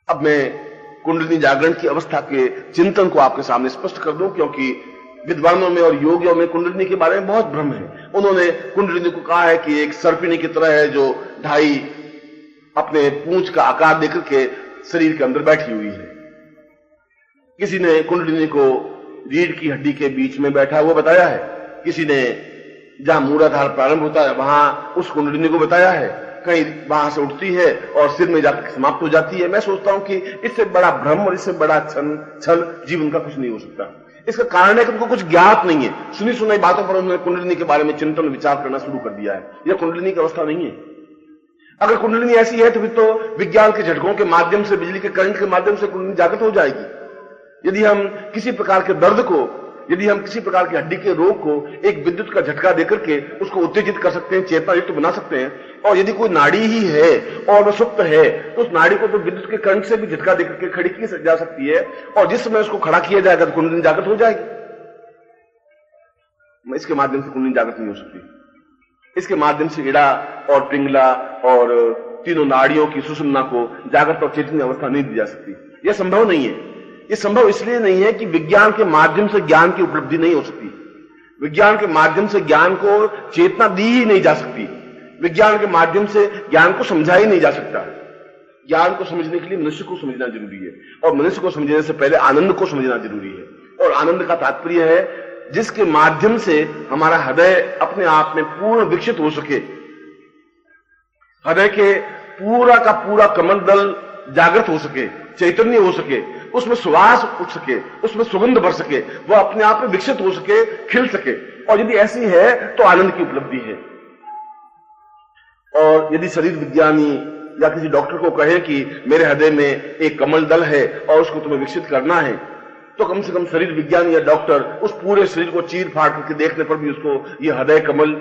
अब मैं कुंडलिनी जागरण की अवस्था के चिंतन को आपके सामने स्पष्ट कर दूं, क्योंकि विद्वानों में और योगियों में कुंडलिनी के बारे में बहुत भ्रम है। उन्होंने कुंडलिनी को कहा है कि एक सर्पिणी की तरह है जो ढाई अपने पूंछ का आकार देकर के शरीर के अंदर बैठी हुई है। किसी ने कुंडलिनी को रीढ़ की हड्डी के बीच में बैठा हुआ बताया है, किसी ने जहां मूलाधार प्रारंभ होता है वहां उस कुंडलिनी को बताया है, कहीं वहां से उठती है और सिर में जाकर समाप्त हो जाती है। मैं सोचता हूं कि इससे बड़ा भ्रम और इससे बड़ा छल जीवन का कुछ नहीं हो सकता। इसका कारण है कि उनको कुछ ज्ञात नहीं है। सुनी सुनाई बातों पर उन्होंने कुंडलिनी के बारे में चिंतन विचार करना शुरू कर दिया है। यह कुंडलिनी की अवस्था नहीं है। अगर कुंडलिनी ऐसी है तो फिर तो विज्ञान के झटकों के माध्यम से, बिजली के करंट के माध्यम से कुंडलिनी जागृत हो जाएगी। यदि हम किसी प्रकार के दर्द को, यदि हम किसी प्रकार की हड्डी के रोग को एक विद्युत का झटका देकर के उसको उत्तेजित कर सकते हैं, चेतना युक्त बना सकते हैं, और यदि कोई नाड़ी ही है और वह सुप्त है तो उस नाड़ी को तो विद्युत के करंट से भी झटका देकर के खड़ी की जा सकती है, और जिस समय उसको खड़ा किया जाएगा तो कुंडलिनी जागृत हो जाएगी। इसके माध्यम से कुंडलिनी जागृत नहीं हो सकती। इसके माध्यम से इड़ा और पिंगला और तीनों नाड़ियों की सुषुम्ना को जागृत और चेतन अवस्था नहीं दी जा सकती। यह संभव नहीं है। यह संभव इसलिए नहीं है कि विज्ञान के माध्यम से ज्ञान की उपलब्धि नहीं हो सकती। विज्ञान के माध्यम से ज्ञान को चेतना दी ही नहीं जा सकती। विज्ञान के माध्यम से ज्ञान को समझा ही नहीं जा सकता। ज्ञान को समझने के लिए मनुष्य को समझना जरूरी है, और मनुष्य को समझने से पहले आनंद को समझना जरूरी है। और आनंद का तात्पर्य है जिसके माध्यम से हमारा हृदय अपने आप में पूर्ण विकसित हो सके, हृदय के पूरा का पूरा कमल दल जागृत हो सके, चैतन्य हो सके, उसमें सुवास उठ सके, उसमें सुगंध भर सके, वह अपने आप में विकसित हो सके, खिल सके। और यदि ऐसी है तो आनंद की उपलब्धि है। और यदि शरीर विज्ञानी या किसी डॉक्टर को कहे कि मेरे हृदय में एक कमल दल है और उसको तुम्हें विकसित करना है, तो कम से कम शरीर विज्ञानी या डॉक्टर उस पूरे शरीर को चीर फाड़ करके देखने पर भी उसको यह हृदय कमल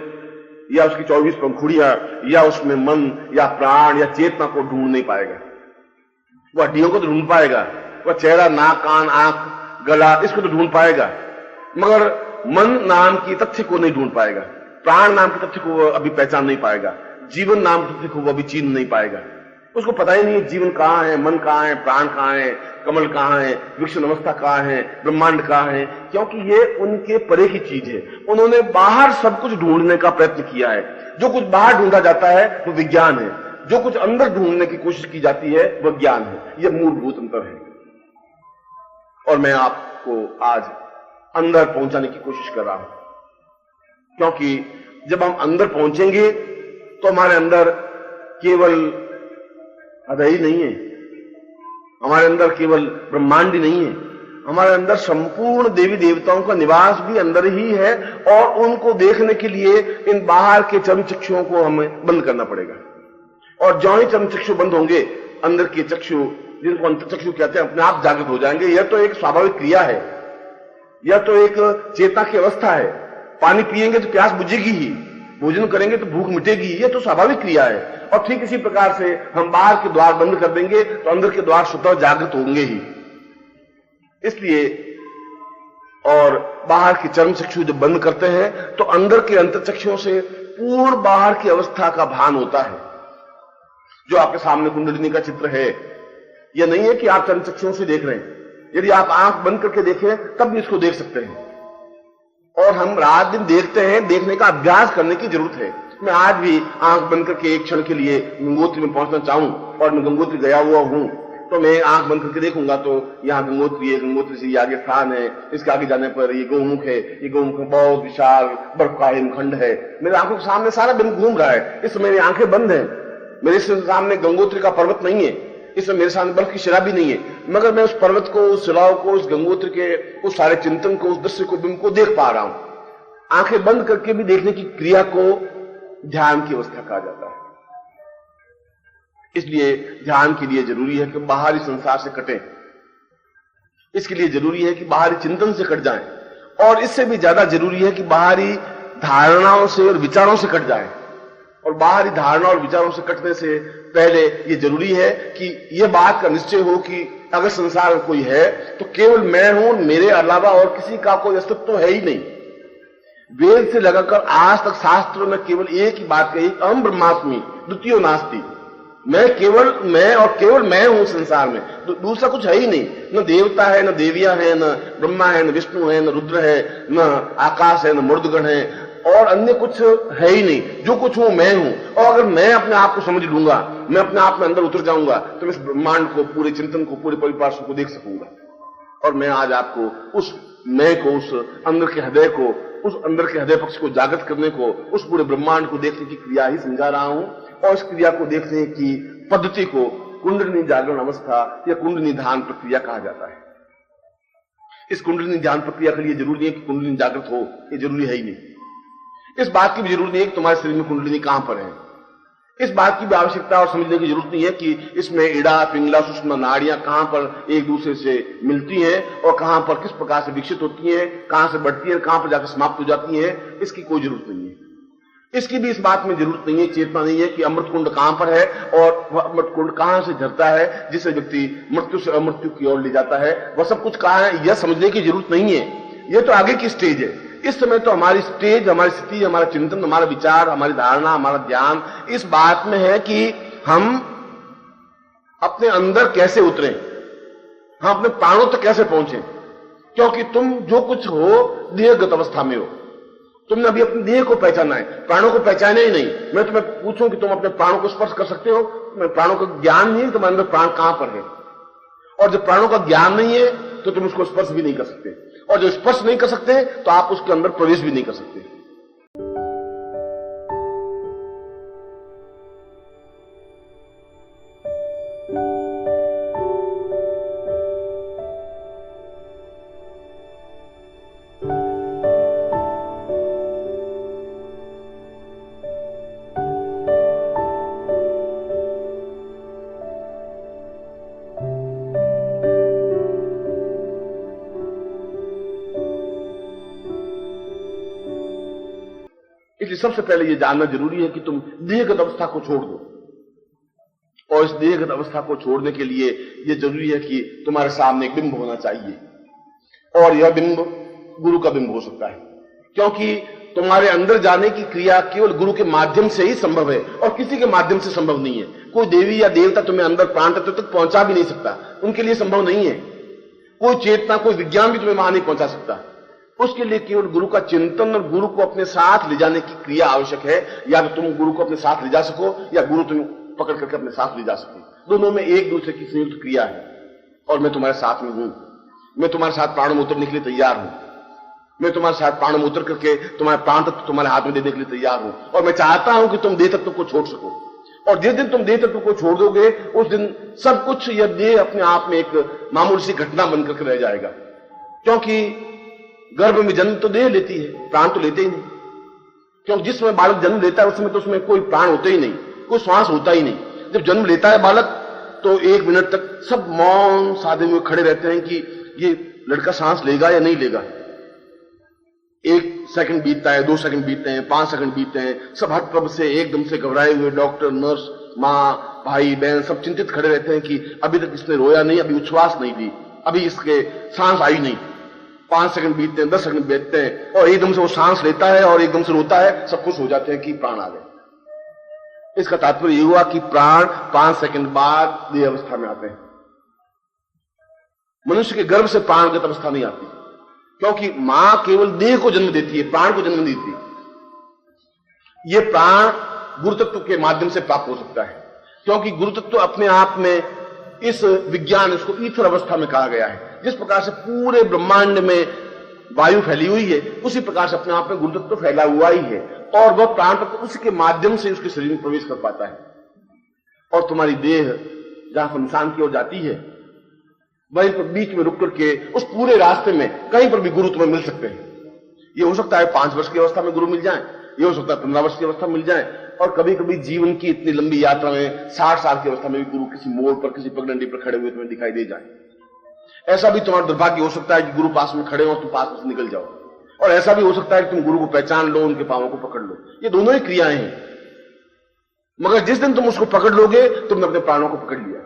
या उसकी 24 पंखुड़ियां या उसमें मन या प्राण या चेतना को ढूंढ नहीं पाएगा। वह हड्डियों को तो ढूंढ पाएगा, वह चेहरा, नाक, कान, आंख, गला, इसको तो ढूंढ पाएगा, मगर मन नाम की तथ्य को नहीं ढूंढ पाएगा, प्राण नाम के तथ्य को वह अभी पहचान नहीं पाएगा, जीवन नाम के तथ्य को वह अभी चीन नहीं पाएगा। उसको पता ही नहीं है जीवन कहां है, मन कहां है, प्राण कहां है, कमल कहां है, विकसन अवस्था कहां है, ब्रह्मांड कहां है, क्योंकि ये उनके परे की चीज है। उन्होंने बाहर सब कुछ ढूंढने का प्रयत्न किया है। जो कुछ बाहर ढूंढा जाता है वो विज्ञान है, जो कुछ अंदर ढूंढने की कोशिश की जाती है वह ज्ञान है। यह मूलभूत अंतर है, और मैं आपको आज अंदर पहुंचाने की कोशिश कर रहा हूं, क्योंकि जब हम अंदर पहुंचेंगे तो हमारे अंदर केवल हृदय ही नहीं है, हमारे अंदर केवल ब्रह्मांड ही नहीं है, हमारे अंदर संपूर्ण देवी देवताओं का निवास भी अंदर ही है। और उनको देखने के लिए इन बाहर के चर्म चक्षुओं को हमें बंद करना पड़ेगा। और जो ही चर्म चक्षु बंद होंगे, अंदर के चक्षु, जिनको अंतर्चक्षु कहते हैं, अपने आप जागृत हो जाएंगे। यह तो एक स्वाभाविक क्रिया है, यह तो एक चेतना की अवस्था है। पानी पिएंगे तो प्यास बुझेगी ही, भोजन करेंगे तो भूख मिटेगी, यह तो स्वाभाविक क्रिया है। और ठीक इसी प्रकार से हम बाहर के द्वार बंद कर देंगे तो अंदर के द्वार स्वतः जागृत होंगे ही। इसलिए और बाहर की चर्म चक्षु जब बंद करते हैं तो अंदर के अंतर्चक्षुओं से पूर्ण बाहर की अवस्था का भान होता है। जो आपके सामने कुंडलिनी का चित्र है, यह नहीं है कि आप चर्म चक्षुओं से देख रहे हैं। यदि आप आंख बंद करके देखें तब भी इसको देख सकते हैं। और हम रात दिन देखते हैं, देखने का अभ्यास करने की जरूरत है। मैं आज भी आंख बंद करके एक क्षण के लिए गंगोत्री में पहुंचना चाहूं, और मैं गंगोत्री गया हुआ हूं, तो मैं आंख बंद करके देखूंगा तो यहां गंगोत्री है, गंगोत्री से ये आगे स्थान है, इसके आगे जाने पर ये गौमुख है, ये गौमुख बहुत विशाल बर्फ का हिमखंड है। मेरे आंखों के सामने सारा दिन घूम रहा है, इस समय मेरी आंखें बंद हैं, मेरे सामने गंगोत्री का पर्वत नहीं है, इस समय मेरे सामने बर्फ की शिला भी नहीं है, मगर मैं उस पर्वत को, उस शिलाओं को, उस गंगोत्री के उस सारे चिंतन को, उस दृश्य को, बिंब को देख पा रहा हूं। आंखें बंद करके भी देखने की क्रिया को ध्यान की अवस्था कहा जाता है। इसलिए ध्यान के लिए जरूरी है कि बाहरी संसार से कटें, इसके लिए जरूरी है कि बाहरी चिंतन से कट जाएं, और इससे भी ज्यादा जरूरी है कि बाहरी धारणाओं से और विचारों से कट जाएं। और बाहरी धारणा और विचारों से कटने से पहले यह जरूरी है कि यह बात का निश्चय हो कि अगर संसार में कोई है तो केवल मैं हूं, मेरे अलावा और किसी का कोई अस्तित्व तो है ही नहीं। वेद से लगाकर आज तक शास्त्रों में केवल एक ही बात कही, अहम ब्रह्मास्मि द्वितीयो नास्ति। मैं और केवल मैं हूं संसार में, दूसरा कुछ है ही नहीं। न देवता है, न देवियां है, न ब्रह्मा है, न विष्णु है, न रुद्र है, न आकाश है, न मूर्धगण है, और अन्य कुछ है ही नहीं। जो कुछ हूं मैं हूं। और अगर मैं अपने आप को समझ लूंगा, मैं अपने आप में अंदर उतर जाऊंगा, तो मैं इस ब्रह्मांड को, पूरे चिंतन को, पूरे परिपार्श्व को देख सकूंगा। और मैं आज आपको उस मैं को, उस अंदर के हृदय को, उस अंदर के हृदय पक्ष को जागृत करने को, उस पूरे ब्रह्मांड को देखने की क्रिया ही समझा रहा हूं। और इस क्रिया को देखने की पद्धति को कुंडलिनी जागरण अवस्था या कुंडलिनी ध्यान प्रक्रिया कहा जाता है। इस कुंडलिनी ध्यान प्रक्रिया के लिए जरूरी नहीं है कि कुंडलिनी जागृत हो, ये जरूरी है ही नहीं। इस बात की भी जरूरत नहीं है कि तुम्हारे शरीर में कुंडलिनी कहां पर है। इस बात की भी आवश्यकता और समझने की जरूरत नहीं है कि इसमें इड़ा, पिंगला, सुषुम्ना नाड़ियां कहां पर एक दूसरे से मिलती हैं और कहां पर किस प्रकार से विकसित होती हैं, कहां से बढ़ती है, कहां पर जाकर समाप्त हो जाती है। इसकी कोई जरूरत नहीं है। इसकी भी इस बात में जरूरत नहीं है, चेतना नहीं है कि अमृत कुंड कहां पर है और वह अमृत कुंड कहां से झरता है जिसे व्यक्ति मृत्यु से अमृत्यु की ओर ले जाता है। वह सब कुछ कहां है, यह समझने की जरूरत नहीं है। यह तो आगे की स्टेज है। इस समय तो हमारी स्टेज, हमारी स्थिति, हमारा चिंतन, हमारा विचार, हमारी धारणा, हमारा ध्यान इस बात में है कि हम अपने अंदर कैसे उतरें, हम अपने प्राणों तक कैसे पहुंचे। क्योंकि तुम जो कुछ हो देहगत अवस्था में हो। तुमने अभी अपने देह को पहचाना है, प्राणों को पहचाना ही नहीं। मैं तुम्हें पूछूं कि तुम अपने प्राणों को स्पर्श कर सकते हो, तुम्हें प्राणों का ज्ञान नहीं है, तुम्हारे अंदर प्राण कहां पर है। और जब प्राणों का ज्ञान नहीं है तो तुम उसको स्पर्श भी नहीं कर सकते, और जो स्पर्श नहीं कर सकते तो आप उसके अंदर प्रवेश भी नहीं कर सकते। इसलिए सबसे पहले यह जानना जरूरी है कि तुम देहगत अवस्था को छोड़ दो। और इस देहगत अवस्था को छोड़ने के लिए यह जरूरी है कि तुम्हारे सामने एक बिंब होना चाहिए, और यह बिंब गुरु का बिंब हो सकता है। क्योंकि तुम्हारे अंदर जाने की क्रिया केवल गुरु के माध्यम से ही संभव है और किसी के माध्यम से संभव नहीं है। कोई देवी या देवता तुम्हें अंदर प्राण तत्व तक पहुंचा भी नहीं सकता, उनके लिए संभव नहीं है। कोई चेतना, कोई विज्ञान भी तुम्हें वहां नहीं पहुंचा सकता। उसके लिए केवल गुरु का चिंतन और गुरु को अपने साथ ले जाने की क्रिया आवश्यक है। या तो तुम गुरु को अपने साथ ले जा सको या गुरु तुम्हें पकड़ करके अपने साथ ले जा सके। दोनों में एक दूसरे की संयुक्त क्रिया है। और मैं तुम्हारे साथ में हूं, मैं तुम्हारे साथ प्राण में उतरने के लिए तैयार हूं। मैं तुम्हारे साथ प्राण में उतर करके तुम्हारे प्राण तत्व तुम्हारे हाथ में देने के लिए तैयार हूं। और मैं चाहता हूं कि तुम देह तत्व को छोड़ सको। और जिस दिन तुम देह तत्व को छोड़ दोगे उस दिन सब कुछ, यह देह अपने आप में एक मामूली सी घटना बनकर के रह जाएगा। क्योंकि गर्भ में जन्म तो देह लेती है, प्राण तो लेते ही नहीं। क्योंकि जिस समय बालक जन्म लेता है उस समय तो उसमें कोई प्राण होते ही नहीं, कोई श्वास होता ही नहीं। जब जन्म लेता है बालक तो 1 मिनट तक सब मौन साधे हुए खड़े रहते हैं कि ये लड़का सांस लेगा या नहीं लेगा। 1 सेकंड बीतता है, 2 सेकंड बीतते हैं, 5 सेकंड बीतते हैं। सब हटप्रभ से एकदम से घबराए हुए डॉक्टर, नर्स, माँ, भाई, बहन सब चिंतित खड़े रहते हैं कि अभी तक इसने रोया नहीं, अभी उच्छ्वास नहीं दी, अभी इसके सांस आई नहीं। 5 सेकंड बीतते हैं, 10 सेकंड बीतते हैं और एकदम से वो सांस लेता है और एकदम से रोता है। सब खुश हो जाते हैं कि प्राण आ गए। इसका तात्पर्य यह हुआ कि प्राण 5 सेकंड बाद देह अवस्था में आते हैं। मनुष्य के गर्भ से प्राणगत अवस्था नहीं आती, क्योंकि मां केवल देह को जन्म देती है, प्राण को जन्म नहीं देती। यह प्राण गुरुतत्व के माध्यम से प्राप्त हो सकता है, क्योंकि गुरुतत्व अपने आप में इस विज्ञान, इसको ईथर अवस्था में कहा गया है। जिस प्रकार से पूरे ब्रह्मांड में वायु फैली हुई है, उसी प्रकार से अपने आप में गुरुतत्व फैला हुआ ही है। और वह प्राण तत्व उसके माध्यम से उसके शरीर में प्रवेश कर पाता है। और तुम्हारी देह जहां शमशान की ओर जाती है, वहीं पर बीच में रुक करके उस पूरे रास्ते में कहीं पर भी गुरु तुम्हें मिल सकते हैं। ये हो सकता है 5 वर्ष की अवस्था में गुरु मिल जाए, ये हो सकता है 15 वर्ष की अवस्था में मिल जाए, और कभी कभी जीवन की इतनी लंबी यात्रा में 60 साल की अवस्था में भी गुरु किसी मोड़ पर, किसी पगडंडी पर खड़े हुए तुम्हें दिखाई दे जाए। ऐसा भी तुम्हारा दुर्भाग्य हो सकता है कि गुरु पास में खड़े हो, तुम पास में से निकल जाओ। और ऐसा भी हो सकता है कि तुम गुरु को पहचान लो, उनके पांवों को पकड़ लो। ये दोनों ही क्रियाएं हैं। मगर जिस दिन तुम उसको पकड़ लोगे, तुमने अपने प्राणों को पकड़ लिया।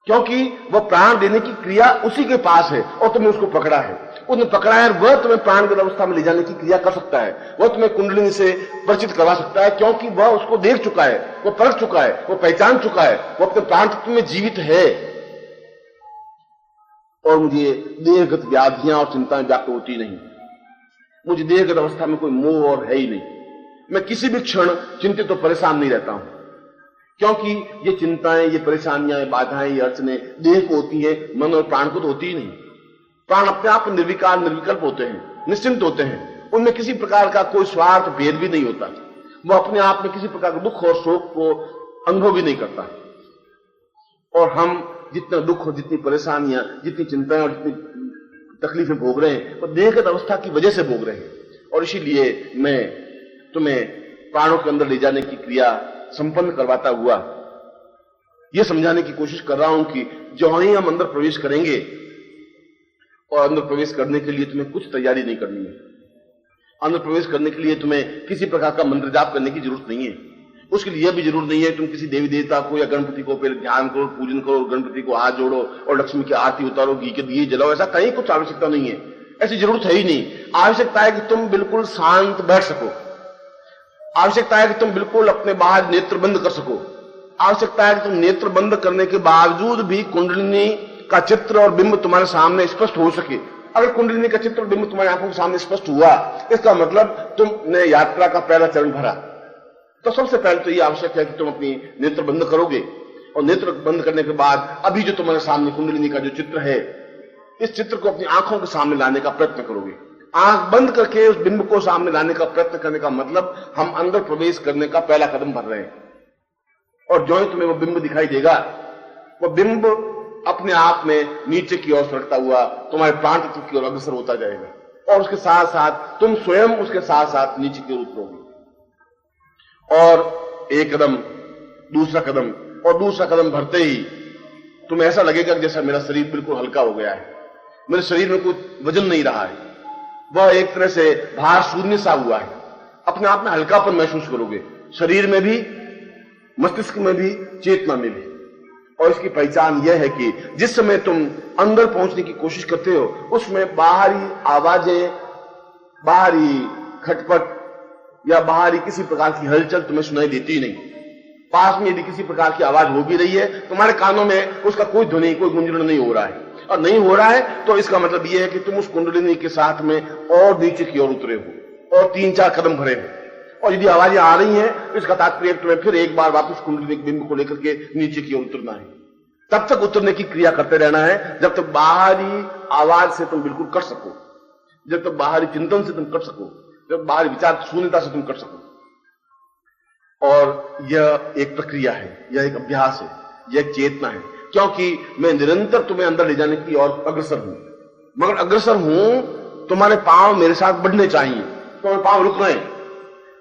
क्योंकि वह प्राण देने की क्रिया उसी के पास है और तुमने उसको पकड़ा है। उसने पकड़ा है और वह तुम्हें प्राणगत अवस्था में ले जाने की क्रिया कर सकता है। वह तुम्हें कुंडलिनी से परिचित करवा सकता है, क्योंकि वह उसको देख चुका है, वह परख चुका है, वह पहचान चुका है, वह अपने प्राण तत्व में जीवित है। और मुझे देहगत व्याधियां और चिंताएं व्याप्त होती नहीं। मुझे देहगत अवस्था में कोई मोह और है ही नहीं। मैं किसी भी क्षण चिंतित और परेशान नहीं रहता हूं, क्योंकि ये चिंताएं, ये परेशानियां, ये बाधाएं, ये अड़चने देह को होती है, मन और प्राण को तो होती ही नहीं। प्राण अपने आप निर्विकार निर्विकल्प होते हैं, निश्चिंत होते हैं। उनमें किसी प्रकार का कोई स्वार्थ भेद भी नहीं होता। वह अपने आप में किसी प्रकार का दुख और शोक को अनुभव भी नहीं करता। और हम जितना दुख और जितनी परेशानियां, जितनी चिंताएं और जितनी तकलीफें भोग रहे हैं, वो देहगत अवस्था की वजह से भोग रहे हैं। और इसीलिए मैं तुम्हें प्राणों के अंदर ले जाने की क्रिया संपन्न करवाता हुआ यह समझाने की कोशिश कर रहा हूं कि जो ही हम अंदर प्रवेश करेंगे, और अंदर प्रवेश करने के लिए तुम्हें कुछ तैयारी नहीं करनी है। अंदर प्रवेश करने के लिए तुम्हें किसी प्रकार का मंत्र जाप करने की जरूरत नहीं है। उसके लिए यह भी जरूरत नहीं है तुम किसी देवी देवता को या गणपति को पहले ध्यान करो, पूजन करो, गणपति को हाथ जोड़ो और लक्ष्मी की आरती उतारो, घी के दिए जलाओ। ऐसा कहीं कुछ आवश्यकता नहीं है, ऐसी जरूरत है ही नहीं। आवश्यकता है कि तुम बिल्कुल शांत बैठ सको। आवश्यकता है कि तुम बिल्कुल अपने बाहर नेत्र बंद कर सको। आवश्यकता है कि तुम नेत्र बंद करने के बावजूद भी कुंडलिनी का चित्र और बिंब तुम्हारे सामने स्पष्ट हो सके। अगर कुंडलिनी का चित्र और बिंब तुम्हारी आंखों के सामने स्पष्ट हुआ, इसका मतलब तुमने यात्रा का पहला चरण भरा। तो सबसे पहले तो यह आवश्यक है कि तुम अपनी नेत्र बंद करोगे, और नेत्र बंद करने के बाद अभी जो तुम्हारे सामने कुंडलिनी का जो चित्र है, इस चित्र को अपनी आंखों के सामने लाने का प्रयत्न करोगे। आंख बंद करके उस बिंब को सामने लाने का प्रयत्न करने का मतलब हम अंदर प्रवेश करने का पहला कदम भर रहे हैं। और जो ही तुम्हें वो बिंब दिखाई देगा, वो बिंब अपने आप में नीचे की ओर सरकता हुआ तुम्हारे प्राण तत्व की ओर अग्रसर होता जाएगा, और उसके साथ साथ तुम स्वयं उसके साथ साथ नीचे की ओर उतरोगे। और एक कदम, दूसरा कदम और दूसरा कदम भरते ही तुम्हें ऐसा लगेगा कि जैसा मेरा शरीर बिल्कुल हल्का हो गया है, मेरे शरीर में कुछ वजन नहीं रहा है, वह एक तरह से भार शून्य सा हुआ है। अपने आप में हल्कापन महसूस करोगे, शरीर में भी, मस्तिष्क में भी, चेतना में भी। और इसकी पहचान यह है कि जिस समय तुम अंदर पहुंचने की कोशिश करते हो, उसमें बाहरी आवाजें, बाहरी खटपट या बाहरी किसी प्रकार की हलचल तुम्हें सुनाई देती नहीं। पास में यदि किसी प्रकार की आवाज हो भी रही है, तुम्हारे कानों में उसका कोई ध्वनि, कोई गुंजन नहीं हो रहा है। और नहीं हो रहा है तो इसका मतलब यह है कि तुम उस कुंडलिनी के साथ में और नीचे की ओर उतरे हो और 3-4 कदम भरे हो। और यदि आवाजें आ रही हैं, तो इसका तात्पर्य तुम्हें फिर एक बार वापस कुंडलिनी बिंब को लेकर के नीचे की ओर उतरना है। तब तक उतरने की क्रिया करते रहना है जब तक बाहरी आवाज से तुम बिल्कुल कर सको, जब तक बाहरी चिंतन से तुम कर सको, जब बाहरी विचार शून्यता से तुम कर सको। और यह एक प्रक्रिया है, यह एक अभ्यास है, यह एक चेतना है, क्योंकि मैं निरंतर तुम्हें अंदर ले जाने की ओर अग्रसर हूं। मगर अग्रसर हूं, तुम्हारे पांव मेरे साथ बढ़ने चाहिए। तुम्हारे पांव रुक रहे हैं,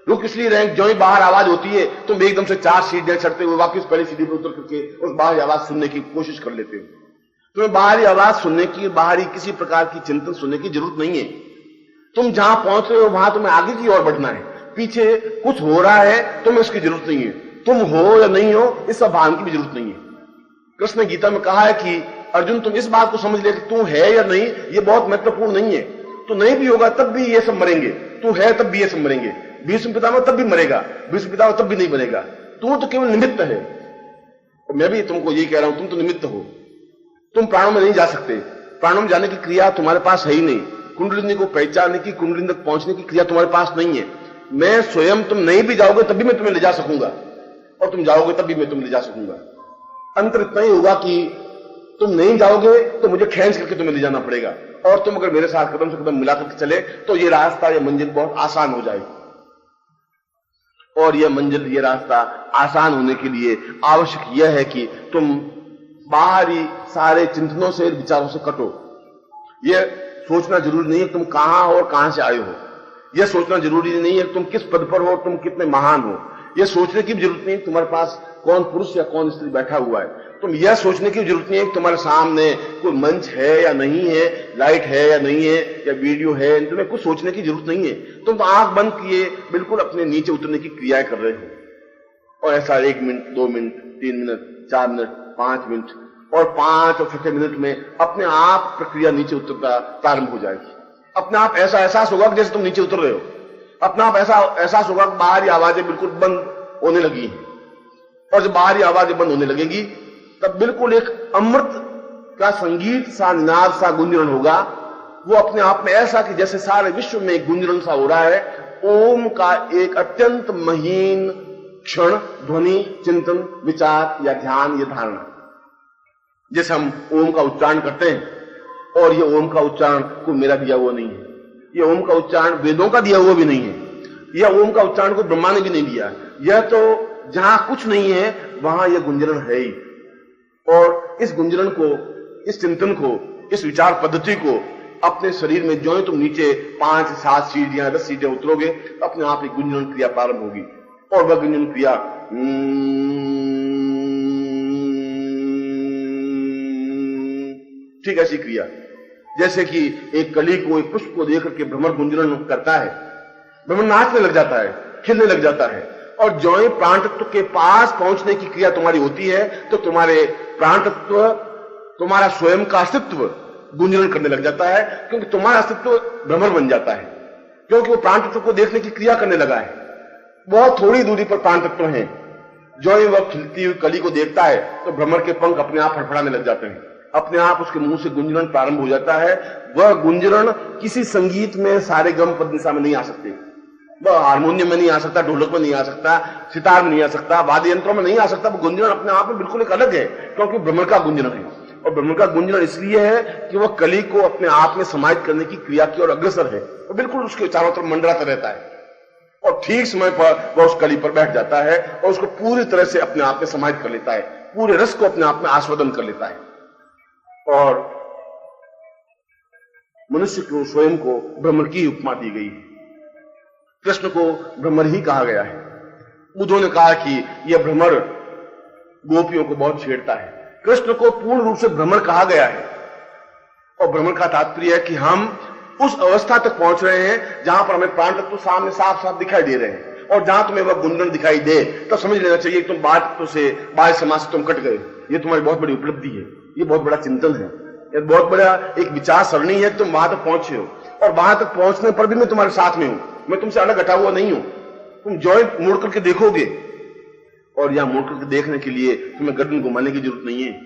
रुक इसलिए रहे, जो ही बाहर आवाज होती है तुम एकदम से 4 सीढ़ियां चढ़ते हुए वापस पहली सीढ़ी पर उतर करके उस बाहरी आवाज सुनने की कोशिश कर लेते हो। तुम्हें बाहरी आवाज सुनने की, बाहरी किसी प्रकार की चिंतन सुनने की जरूरत नहीं है। तुम जहां पहुंच रहे हो वहां तुम्हें आगे की ओर बढ़ना है। पीछे कुछ हो रहा है, तुम्हें उसकी जरूरत नहीं है। तुम हो या नहीं हो, इस सब भान की भी जरूरत नहीं है। कृष्ण ने गीता में कहा है कि अर्जुन, तुम इस बात को समझ ले कि तू है या नहीं, ये बहुत महत्वपूर्ण नहीं है। तू नहीं भी होगा तब भी ये सब मरेंगे, तू है तब भी ये सब मरेंगे। भीष्म पितामह तब भी मरेगा, भीष्म पितामह तब भी नहीं मरेगा। तू तो केवल निमित्त है। और मैं भी तुमको यही कह रहा हूं, तुम तो निमित्त हो। तुम प्राणों में नहीं जा सकते। प्राणों में जाने की क्रिया तुम्हारे पास है ही नहीं। कुंडलिनी को पहचानने की, कुंडलिनी तक पहुंचने की क्रिया तुम्हारे पास नहीं है। मैं स्वयं, तुम नहीं भी जाओगे तब भी मैं तुम्हें ले जा सकूंगा, और तुम जाओगे तब भी मैं तुम्हें ले जा सकूंगा। अंतर इतना ही होगा कि तुम नहीं जाओगे तो मुझे खींच करके तुम्हें ले जाना पड़ेगा, और तुम अगर मेरे साथ कदम से कदम मिला करके चले तो ये रास्ता, ये मंजिल बहुत आसान हो जाएगी। और यह मंजिल, यह रास्ता आसान होने के लिए आवश्यक यह है कि तुम बाहरी सारे चिंतनों से, विचारों से कटो। यह सोचना जरूरी नहीं है तुम कहां हो और कहां से आए हो। यह सोचना जरूरी नहीं है तुम किस पद पर हो, तुम कितने महान हो। यह सोचने की भी जरूरत नहीं तुम्हारे पास कौन पुरुष या कौन स्त्री बैठा हुआ है। तुम यह सोचने की जरूरत नहीं है कि तुम्हारे सामने कोई मंच है या नहीं है, लाइट है या नहीं है, या वीडियो है। तुम्हें कुछ सोचने की जरूरत नहीं है। तुम तो आंख बंद किए बिल्कुल अपने नीचे उतरने की क्रियाएं कर रहे हो। और ऐसा 1 minute, 2 minute, 3 minute, 4 minute, 5 minute और 5 और 6 मिनट में अपने आप प्रक्रिया नीचे उतरता प्रारंभ हो जाएगी। अपने आप ऐसा एहसास होगा कि जैसे तुम नीचे उतर रहे हो। अपने आप ऐसा एहसास होगा कि बाहरी आवाजें बिल्कुल बंद होने लगी हैं, और जब बाहरी आवाजें बंद होने लगेगी तब बिल्कुल एक अमृत का संगीत सा, नाद सा गुंजरण होगा। वो अपने आप में ऐसा कि जैसे सारे विश्व में एक गुंजरण सा हो रहा है। ओम का एक अत्यंत महीन क्षण, ध्वनि, चिंतन, विचार या ध्यान या धारणा, जैसे हम ओम का उच्चारण करते हैं, और ये ओम का उच्चारण को मेरा दिया हुआ नहीं है, ये ओम का उच्चारण वेदों का दिया हुआ भी नहीं है, यह ओम का उच्चारण को ब्रह्मा ने भी नहीं दिया। यह तो जहां कुछ नहीं है वहां यह गुंजरण है ही। और इस गुंजरण को, इस चिंतन को, इस विचार पद्धति को अपने शरीर में जो तुम नीचे 5 7 सीढ़ियां 10 सीढ़ियां उतरोगे, अपने आप एक गुंजरण क्रिया प्रारंभ होगी। और वह गुंजरण क्रिया ठीक ऐसी क्रिया जैसे कि एक कली को, एक पुष्प को देख करके भ्रमर गुंजरण करता है, भ्रमर नाचने लग जाता है, खिलने लग जाता है। और जो ही प्राण तत्व के पास पहुंचने की क्रिया तुम्हारी होती है तो तुम्हारे प्राण तत्व, तुम्हारा स्वयं का अस्तित्व गुंजरण करने लग जाता है, क्योंकि तुम्हारा अस्तित्व भ्रमर बन जाता है, क्योंकि वो प्राण तत्व को देखने की क्रिया करने लगा है। बहुत थोड़ी दूरी पर प्राण तत्व हैं। जो ही वह खिलती हुई कली को देखता है तो भ्रमर के पंख अपने आप फड़फड़ाने लग जाते हैं, अपने आप उसके मुंह से गुंजरण प्रारंभ हो जाता है। वह गुंजरण किसी संगीत में सारे गम पद निशा में नहीं आ सकते, वह हारमोनियम में नहीं आ सकता, ढोलक में नहीं आ सकता, सितार में नहीं आ सकता, वाद्य यंत्रों में नहीं आ सकता। वो गुंजरण अपने आप में बिल्कुल एक अलग है, क्योंकि भ्रमर का गुंजरण है। और भ्रमर का गुंजरण इसलिए है कि वह कली को अपने आप में समाहित करने की क्रिया की ओर अग्रसर है। वो बिल्कुल उसके चारों तरफ मंडराता रहता है, और ठीक समय पर वह उस कली पर बैठ जाता है और उसको पूरी तरह से अपने आप में समाहित कर लेता है, पूरे रस को अपने आप में आस्वादन कर लेता है। और मनुष्य को, स्वयं को भ्रमर की उपमा दी गई है। कृष्ण को भ्रमर ही कहा गया है। बुद्धों ने कहा कि यह भ्रमर गोपियों को बहुत छेड़ता है। कृष्ण को पूर्ण रूप से भ्रमर कहा गया है, और भ्रमर का तात्पर्य है कि हम उस अवस्था तक पहुंच रहे हैं जहां पर हमें प्राण तत्व सामने साफ साफ दिखाई दे रहे हैं, और जहां तुम्हें वह गुंजरण दिखाई दे तो समझ लेना चाहिए कि तुम बाह्य तत्व से, बाह्य समाज से तुम कट गए। ये तुम्हारी बहुत बड़ी उपलब्धि है, ये बहुत बड़ा चिंतन है, ये बहुत बड़ा एक विचार सरणी है। तुम वहां तक पहुंचे हो, और वहां तक पहुंचने पर भी मैं तुम्हारे साथ में हूं, मैं तुमसे अलग हटा हुआ नहीं हूं। तुम जो मुड़ करके देखोगे, और यहां मुड़ करके देखने के लिए तुम्हें गर्दन घुमाने की जरूरत नहीं है,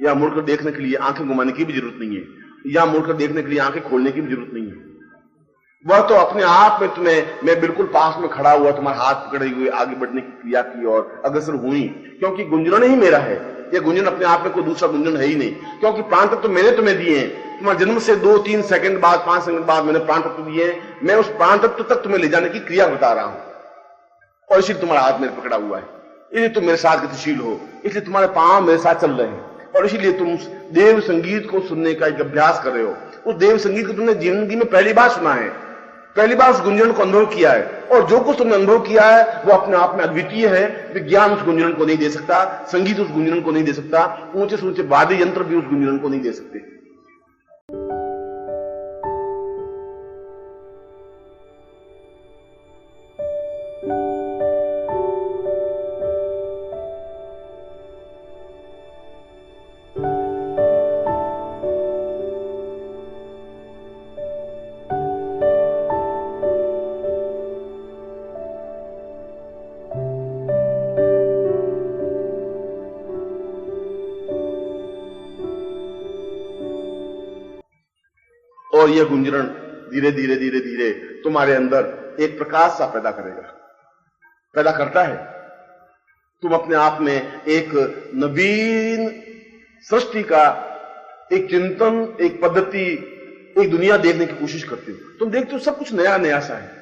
या मुड़कर देखने के लिए आंखें घुमाने की भी जरूरत नहीं है, या मुड़कर देखने के लिए आंखें खोलने की भी जरूरत नहीं है। वह तो अपने आप में तुम्हें, मैं बिल्कुल पास में खड़ा हुआ तुम्हारा हाथ पकड़े हुए आगे बढ़ने की क्रिया की और अग्रसर हुई, क्योंकि गुंजरण ही मेरा है। यह गुंजन अपने आप में कोई दूसरा गुंजन है ही नहीं, क्योंकि प्राण तत्व तो मैंने तुम्हें दिए हैं। तुम्हारे जन्म से 2-3 सेकंड बाद, 5 सेकंड बाद मैंने प्राण तत्व दिए हैं। मैं उस प्राण तत्व तक तुम्हें ले जाने की क्रिया बता रहा हूं, और इसलिए तुम्हारा हाथ मेरे पकड़ा हुआ है, इसलिए तुम मेरे साथ गतिशील हो, इसलिए तुम्हारे पांव मेरे साथ चल रहे हैं, और इसीलिए तुम उस देव संगीत को सुनने का एक अभ्यास कर रहे हो। उस देव संगीत को तुमने जिंदगी में पहली बार सुना है, पहली बार उस गुंजन को अनुभव किया है, और जो कुछ तुमने अनुभव किया है वो अपने आप में अद्वितीय है। विज्ञान उस गुंजन को नहीं दे सकता, संगीत उस गुंजन को नहीं दे सकता, ऊंचे से ऊंचे वाद्य यंत्र भी उस गुंजन को नहीं दे सकते। और यह गुंजरण धीरे धीरे धीरे धीरे तुम्हारे अंदर एक प्रकाश सा पैदा करेगा, पैदा करता है। तुम अपने आप में एक नवीन सृष्टि का एक चिंतन, एक पद्धति, एक दुनिया देखने की कोशिश करते हो। तुम देखते हो सब कुछ नया नया सा है।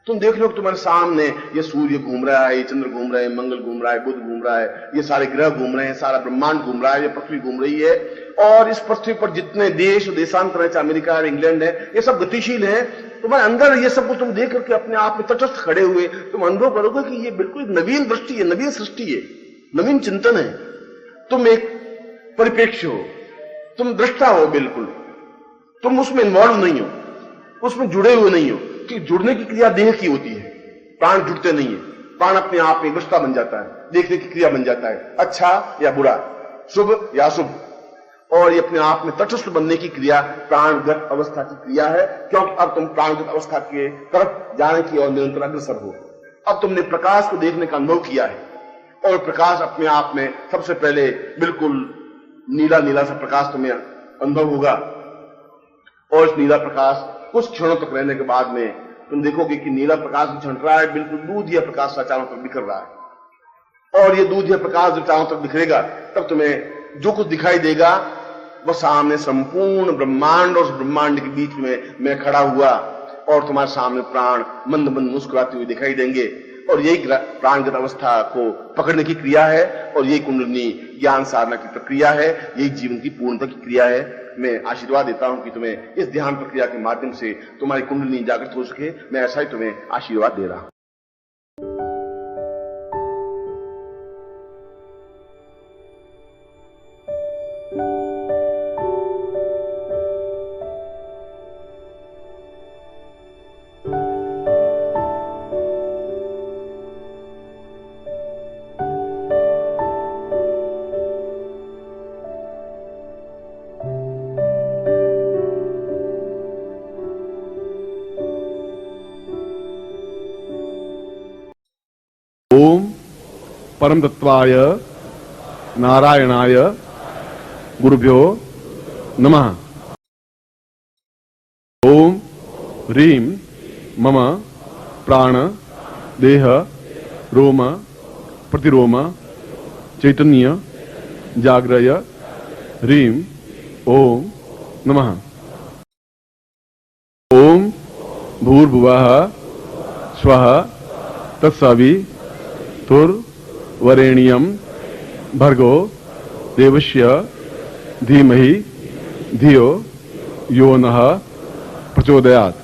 तुम देख लो कि तुम्हारे सामने ये सूर्य घूम रहा है, ये चंद्र घूम रहे हैं, मंगल घूम रहा है, बुध घूम रहा है, ये सारे ग्रह घूम रहे हैं, सारा ब्रह्मांड घूम रहा है, ये पृथ्वी घूम रही है, और इस पृथ्वी पर जितने देश, देशांतर है, चाहे अमेरिका है, इंग्लैंड है, ये सब गतिशील है। तुम्हारे अंदर ये सब कुछ तुम देख करके अपने आप में तटस्थ खड़े हुए तुम अनुभव करोगे कि ये बिल्कुल नवीन दृष्टि है, नवीन सृष्टि है, नवीन चिंतन है। तुम एक परिप्रेक्ष्य हो, तुम दृष्टा हो, बिल्कुल तुम उसमें इन्वॉल्व नहीं हो, उसमें जुड़े हुए नहीं हो, कि जुड़ने की क्रिया देह की होती है, प्राण जुड़ते नहीं है। प्राण अपने आप में दृष्टा बन जाता है, देखने की क्रिया बन जाता है, अच्छा या बुरा, शुभ या अशुभ, और ये अपने आप में तटस्थ बनने की क्रिया प्राणगत अवस्था की क्रिया है, क्योंकि अब तुम प्राणगत अवस्था के तरफ जाने की ओर निरंतर अग्रसर हो। अब तुमने प्रकाश को देखने का अनुभव किया है, और प्रकाश अपने आप में सबसे पहले बिल्कुल नीला नीला सा प्रकाश तुम्हें अनुभव होगा, और इस नीला प्रकाश कुछ क्षणों तक रहने के बाद में तुम देखोगे कि नीला प्रकाश झंड रहा है, बिल्कुल दूधिया प्रकाश सा चारों तरफ बिखर रहा है। और ये दूधिया प्रकाश जब चारों तरफ बिखरेगा तब तुम्हें जो कुछ दिखाई देगा वह सामने संपूर्ण ब्रह्मांड और उस ब्रह्मांड के बीच में मैं खड़ा हुआ, और तुम्हारे सामने प्राण मंद मंद मुस्कुराते हुए दिखाई देंगे। और यही प्राणगत अवस्था को पकड़ने की क्रिया है, और यही कुंडलिनी ज्ञान साधना की प्रक्रिया है, यही जीवन की पूर्णता की क्रिया है। मैं आशीर्वाद देता हूं कि तुम्हें इस ध्यान प्रक्रिया के माध्यम से तुम्हारी कुंडलिनी जागृत हो सके। मैं ऐसा ही तुम्हें आशीर्वाद दे रहा हूं। ओम परम तत्वाय नारायणाय गुरुभ्यो नमः। ओम ह्रीं मम प्राण देह रोम प्रतिरोम चैतन्य जाग्रय ह्रीं ओम नमः। ओम भूर्भुवः स्वः तत्सवितुर्वरेण्यं भर्गो देवस्य धीमहि धियो यो नः प्रचोदयात्।